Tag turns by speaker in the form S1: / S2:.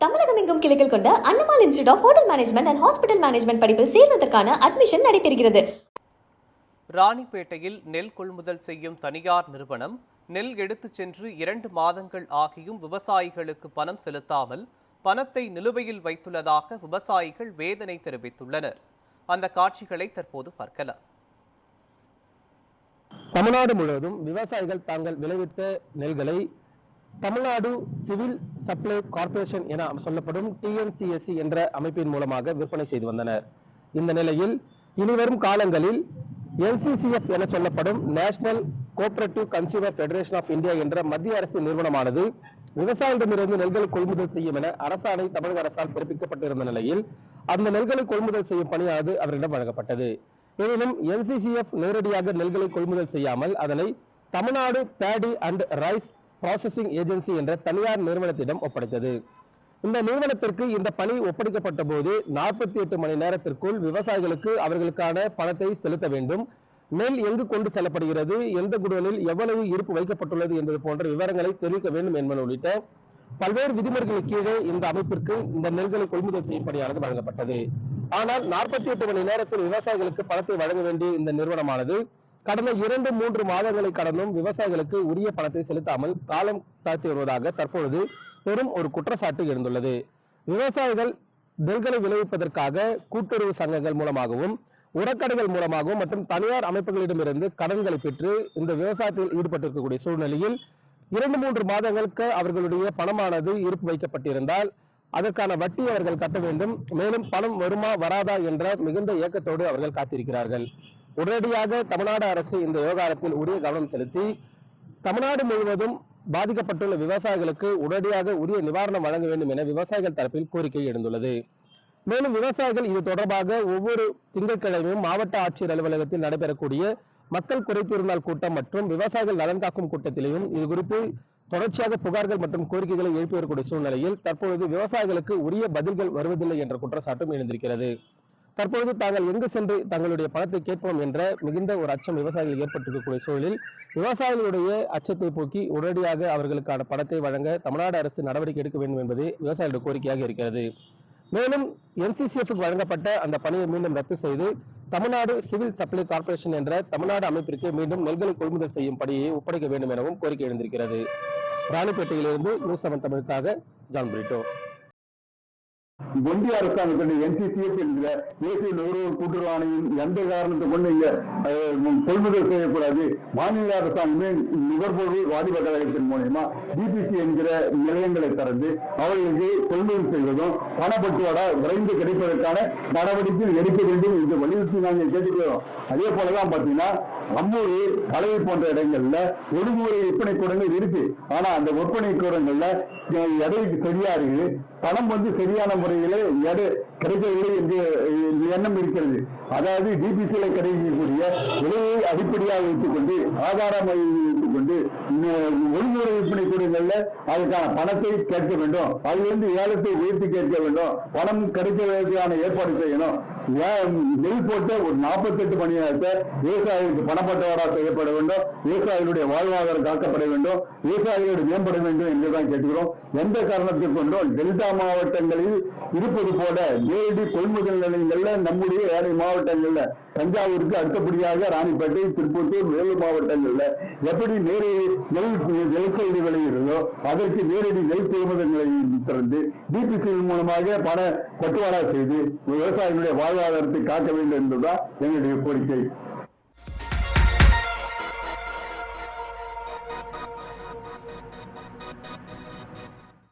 S1: தமிழகம் எங்கும் கிளைகள் கொண்ட Annamalai institute of hotel management and hospital management படிப்பில் சேர்வதற்கான அட்மிஷன் நடைபெறுகிறது.
S2: ராணிப்பேட்டையில் நெல் கொள்முதல் செய்யும் தனியார் நிறுவனம் நெல் எடுத்துச் சென்று 2 மாதங்கள் ஆகியும் விவசாயிகளுக்கு பணம் செலுத்தாமல் பணத்தை நிலுவையில் வைத்துள்ளதாக விவசாயிகள் வேதனை தெரிவித்துள்ளனர். அந்த காட்சிகளை தற்போது பார்க்கலாம்.
S3: தமிழ்நாடு முழுவதும் விவசாயிகள் தாங்கள் விளைவித்த நெல்களை தமிழ்நாடு சிவில் சப்ளை கார்ப்பரேஷன் என சொல்லப்படும் TNCSC என்ற அமைப்பின் மூலமாக விற்பனை செய்து வந்தனர். இந்த நிலையில் இனிவரும் காலங்களில் NCCF என சொல்லப்படும் national cooperative consumer federation of India என்ற மத்திய அரசு நிறுவனமானது விவசாயிகளிடமிருந்து நெல்களை கொள்முதல் செய்யும் என அரசாணை தமிழக அரசால் பிறப்பிக்கப்பட்டிருந்த நிலையில் அந்த நெல்களை கொள்முதல் செய்யும் பணியானது அவர்களிடம் வழங்கப்பட்டது. எனினும் NCCF நேரடியாக நெல்களை கொள்முதல் செய்யாமல் அதனை Tamil Nadu Bedi and rise processing agency என்ற தனியார் நிறுவனத்திடம் ஒப்படைத்தது. இந்த நிறுவனத்திற்கு இந்த பணி ஒப்படைக்கப்பட்ட போது 48 மணி நேரத்திற்குள் விவசாயிகளுக்கு அவர்களுக்கான பணத்தை செலுத்த வேண்டும், நெல் எங்கு கொண்டு செல்லப்படுகிறது, எந்த குடோனில் எவ்வளவு இருப்பு வைக்கப்பட்டுள்ளது என்பது போன்ற விவரங்களை தெரிவிக்க வேண்டும் என்பது உள்ளிட்ட பல்வேறு விதிமுறைகளுக்கு கீழே இந்த அமைப்பிற்கு இந்த நெல்களை கொள்முதல் செய்யும் பணியானது வழங்கப்பட்டது. ஆனால் 48 மணி நேரத்தில் விவசாயிகளுக்கு பணத்தை வழங்க வேண்டிய இந்த நிறுவனமானது கடந்த 2-3 மாதங்களை கடந்தும் விவசாயிகளுக்கு உரிய பணத்தை செலுத்தாமல் காலம் தாழ்த்தி வருவதாக தற்பொழுது பெரும் ஒரு குற்றச்சாட்டு எழுந்துள்ளது. விவசாயிகள் நெல்களை விளைவிப்பதற்காக கூட்டுறவு சங்கங்கள் மூலமாகவும் உரக்கடைகள் மூலமாகவும் மற்றும் தனியார் அமைப்புகளிடமிருந்து கடன்களை பெற்று இந்த விவசாயத்தில் ஈடுபட்டிருக்கக்கூடிய சூழ்நிலையில் 2-3 மாதங்களுக்கு அவர்களுடைய பணமானது இருப்பு வைக்கப்பட்டிருந்தால் அதற்கான வட்டி அவர்கள் கட்ட வேண்டும். மேலும் பணம் வருமா வராதா என்ற மிகுந்த ஏக்கத்தோடு அவர்கள் காத்திருக்கிறார்கள். உடனடியாக தமிழ்நாடு அரசு இந்த விவகாரத்தில் உரிய கவனம் செலுத்தி தமிழ்நாடு முழுவதும் பாதிக்கப்பட்டுள்ள விவசாயிகளுக்கு உடனடியாக உரிய நிவாரணம் வழங்க வேண்டும் என விவசாயிகள் தரப்பில் கோரிக்கை எழுந்துள்ளது. மேலும் விவசாயிகள் இது தொடர்பாக ஒவ்வொரு திங்கட்கிழமையும் மாவட்ட ஆட்சியர் அலுவலகத்தில் நடைபெறக்கூடிய மக்கள் குறைதீர் நாள் கூட்டம் மற்றும் விவசாயிகள் நலன் காக்கும் கூட்டத்திலேயும் இது குறித்து தொடர்ச்சியாக புகார்கள் மற்றும் கோரிக்கைகளை எழுப்பி வரக்கூடிய சூழ்நிலையில் தற்பொழுது விவசாயிகளுக்கு உரிய பதில்கள் வருவதில்லை என்ற குற்றச்சாட்டும் எழுந்திருக்கிறது. தற்பொழுது தாங்கள் எங்கு சென்று தங்களுடைய பணத்தை கேட்போம் என்ற மிகுந்த ஒரு அச்சம் விவசாயிகள் ஏற்பட்டிருக்கக்கூடிய சூழலில் விவசாயிகளுடைய அச்சத்தை போக்கி உடனடியாக அவர்களுக்கான பணத்தை வழங்க தமிழ்நாடு அரசு நடவடிக்கை எடுக்க வேண்டும் என்பது விவசாயிகளுடைய கோரிக்கையாக இருக்கிறது. மேலும் NCCF வழங்கப்பட்ட அந்த பணியை மீண்டும் ரத்து செய்து தமிழ்நாடு சிவில் சப்ளை கார்ப்பரேஷன் என்ற தமிழ்நாடு அமைப்பிற்கு மீண்டும் நெல்களை கொள்முதல் செய்யும் பணியை ஒப்படைக்க வேண்டும் எனவும் கோரிக்கை எழுந்திருக்கிறது. ராணிப்பேட்டையிலிருந்து நியூஸ் 7 தமிழுக்காக ஜான் பிரிட்டோ.
S4: ஒன்றிய அரசாங்கத்தின் NCCF என்கிற தேசிய நுகர்வோர் கூட்டுறவு ஆணையம் எந்த காரணத்தை கொண்டு இங்க கொள்முதல் செய்யக்கூடாது, மாநில அரசாங்கமே நுகர்வோர் வாணிப கழகத்தின் மூலமா DPC என்கிற நிலையங்களை திறந்து அவர்களுக்கு கொள்முதல் செய்வதும் பணப்பட்டுவாடா விரைந்து கிடைப்பதற்கான நடவடிக்கை எடுக்க வேண்டும் என்று வலியுறுத்தி நாங்கள் கேட்டுக்கிறோம். அதே போலதான் பாத்தீங்கன்னா அம்மூர் கலவை போன்ற இடங்கள்ல ஒடுமுறை விற்பனை கூடங்கள் இருக்கு. ஆனா அந்த விற்பனை கூடங்கள்ல எடைக்கு சரியா இருக்கு, பணம் சரியான முறையில எடை கிடைக்கவில்லை என்று எண்ணம் இருக்கிறது. அதாவது DPCல கிடைக்கக்கூடிய விலையை அடிப்படையாக வைத்துக் கொண்டு ஆதாரமாக வைத்துக் கொண்டு ஒழுங்குமுறை விற்பனை கூடங்கள்ல அதுக்கான பணத்தை கேட்க வேண்டும், அதிலிருந்து ஏலத்தை உயர்த்தி கேட்க வேண்டும், பணம் கிடைக்கிறதுக்கான ஏற்பாடு செய்யணும். நெல் போட்ட ஒரு 48 மணி நேரத்தை விவசாயிகளுக்கு பணப்பட்டவாடா செய்யப்பட வேண்டும், விவசாயிகளுடைய வாழ்வாதாரம் காக்கப்பட வேண்டும், விவசாயிகளுடைய மேம்பட வேண்டும் என்றுதான் கேட்கிறோம். எந்த காரணத்தை கொண்டும் டெல்டா மாவட்டங்களில் இருப்பது போல நேரடி கொள்முதல் நிலையங்கள்ல நம்முடைய ஏழை மாவட்டங்கள்ல தஞ்சாவூருக்கு அடுத்தபடியாக ராணிப்பேட்டை, திருப்பத்தூர், வேலூர் மாவட்டங்கள்ல எப்படி நேரடி நெல் விளைச்சல் விளைகிறதோ அதற்கு நேரடி நெல் கொள்முதல் நிலையம் திறந்து DPC மூலமாக பண பட்டுவாடா செய்து விவசாயிகளுடைய வாழ்வாதாரத்தை காக்க வேண்டும் என்பதுதான் எங்களுடைய கோரிக்கை.